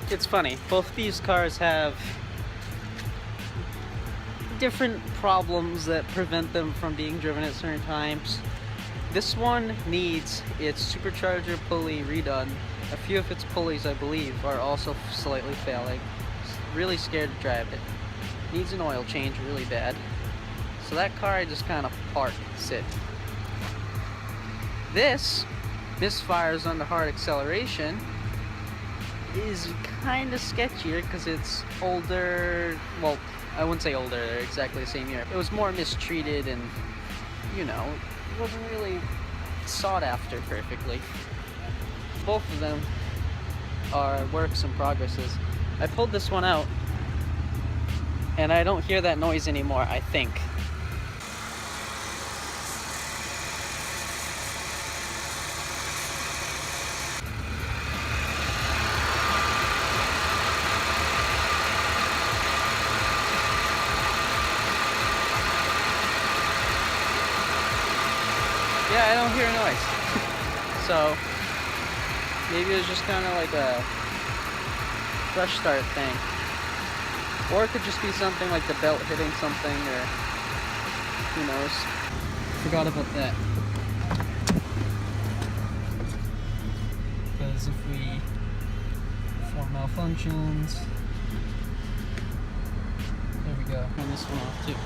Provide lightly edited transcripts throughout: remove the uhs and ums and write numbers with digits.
It's funny, both these cars have different problems that prevent them from being driven at certain times. This one needs its supercharger pulley redone. A few of its pulleys, I believe, are also slightly failing. Really scared to drive it. Needs an oil change really bad. So that car I just kind of park, sit. This misfires under hard acceleration. Is kind of sketchier because it's older. Well, I wouldn't say older, they're exactly the same year. It was more mistreated and, you know, it wasn't really sought after perfectly. Both of them are works in progresses. I pulled this one out and I don't hear that noise anymore, I think. Yeah, I don't hear a noise. So maybe it was just kind of like a fresh start thing. Or it could just be something like the belt hitting something, or who knows. Forgot about that. Because if we perform malfunctions, there we go. Turn this one off too.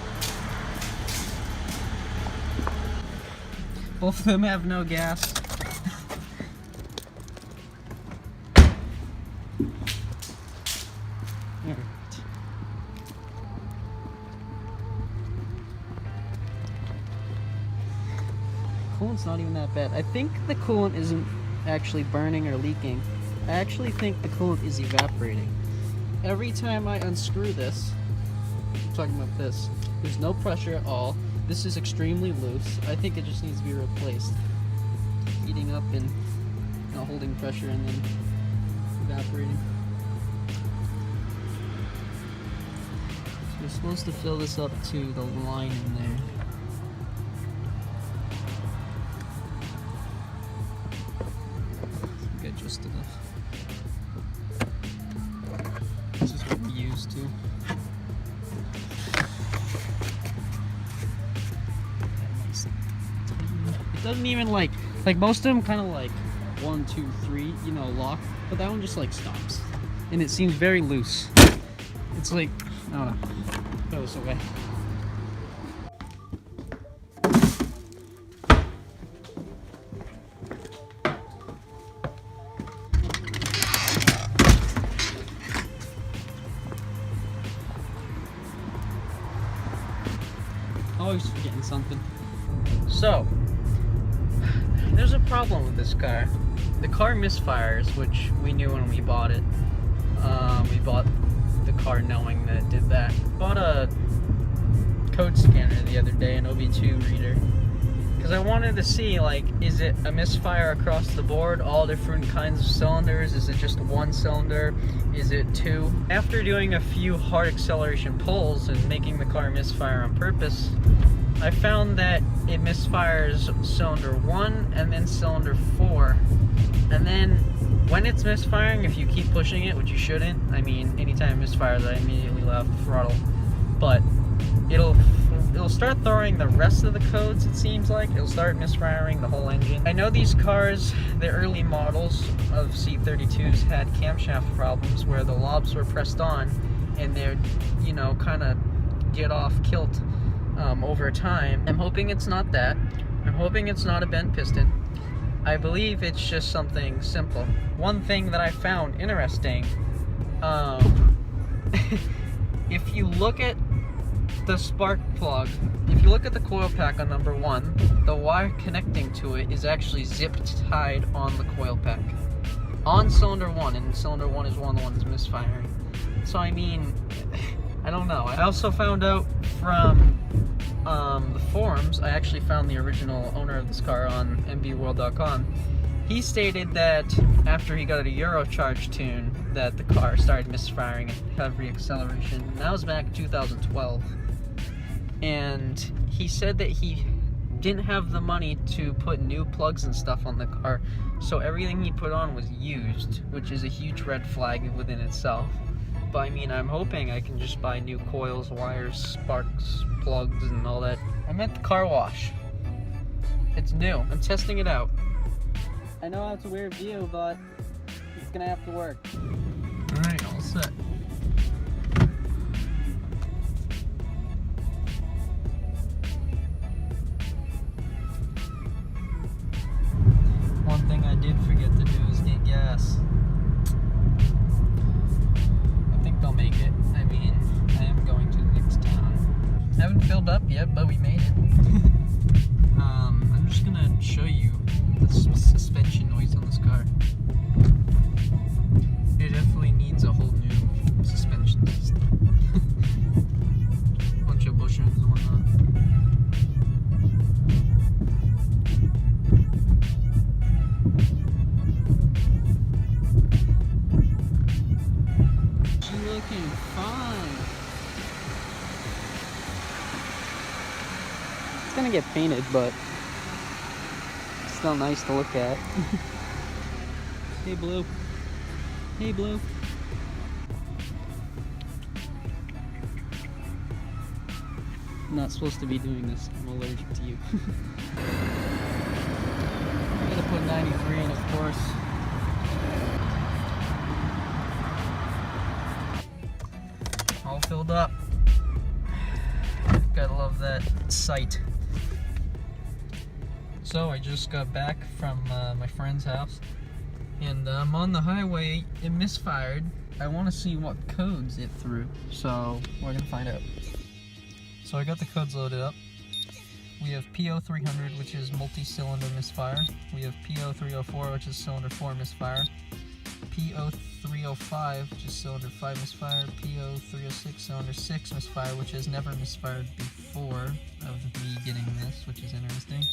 Both of them have no gas. Coolant's not even that bad. I think the coolant isn't actually burning or leaking. I actually think the coolant is evaporating. Every time I unscrew this, I'm talking about this, there's no pressure at all. This is extremely loose. I think it just needs to be replaced. Heating up and holding pressure and then evaporating. So we're supposed to fill this up to the line in there. Get just enough. This is what we use too. It doesn't even like most of them kind of like 1, 2, 3, you know, lock, but that one just like stops, and it seems very loose. It's like, I don't know, throw this away. Always forgetting something. So, there's a problem with this car. The car misfires, which we knew when we bought it. We bought the car knowing that it did that. Bought a code scanner the other day, an OB2 reader, because I wanted to see, like, is it a misfire across the board, all different kinds of cylinders? Is it just one cylinder? Is it two? After doing a few hard acceleration pulls and making the car misfire on purpose, I found that it misfires cylinder 1 and then cylinder 4. And then when it's misfiring, if you keep pushing it, which you shouldn't, I mean, anytime it misfires, I immediately let off the throttle. But it'll start throwing the rest of the codes, it seems like. It'll start misfiring the whole engine. I know these cars, the early models of C32s, had camshaft problems where the lobs were pressed on and they'd, you know, kind of get off kilt over time. I'm hoping it's not that. I'm hoping it's not a bent piston. I believe it's just something simple. One thing that I found interesting, if you look at the spark plug, if you look at the coil pack on number 1, the wire connecting to it is actually zipped tied on the coil pack on cylinder 1, and cylinder 1 is one of the ones misfiring. So I mean, I don't know. I also found out from the forums, I actually found the original owner of this car on mbworld.com, He stated that after he got a Eurocharge tune, that the car started misfiring and had re-acceleration. And that was back in 2012. And he said that he didn't have the money to put new plugs and stuff on the car, so everything he put on was used, which is a huge red flag within itself. But I mean, I'm hoping I can just buy new coils, wires, sparks, plugs, and all that. I'm at the car wash. It's new. I'm testing it out. I know it's a weird view, but it's gonna have to work. Alright, all set. One thing I did forget to do is get gas. I think they'll make it. I mean, I am going to the next town. Haven't filled up yet, but we made it. I'm just gonna show you the suspension noise on this car. It definitely needs a whole new suspension system. Bunch of bushings and whatnot. She's looking fine. It's gonna get painted, but still nice to look at. Hey Blue. Hey Blue. I'm not supposed to be doing this. I'm allergic to you. I'm gonna put 93 in, of course. All filled up. Gotta love that sight. So I just got back from my friend's house, and I'm on the highway. It misfired. I want to see what codes it threw, so we're gonna find out. So I got the codes loaded up. We have PO300, which is multi-cylinder misfire. We have PO304, which is cylinder 4 misfire. PO305, which is cylinder 5 misfire. PO306, cylinder 6 misfire, which has never misfired before of me getting this, which is interesting.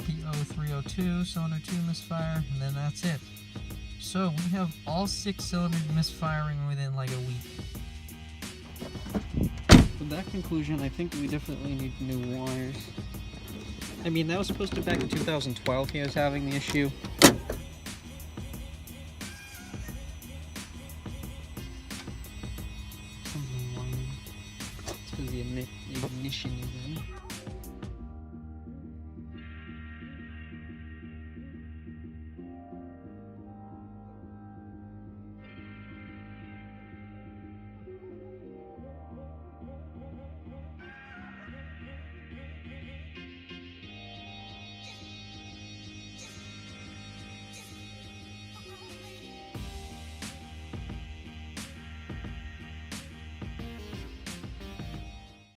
PO302, cylinder 2 misfire, and then that's it. So we have all 6 cylinders misfiring within like a week. With that conclusion, I think we definitely need new wires. I mean, that was supposed to back in 2012 he was having the issue. Something whining. It's because the ignition is in.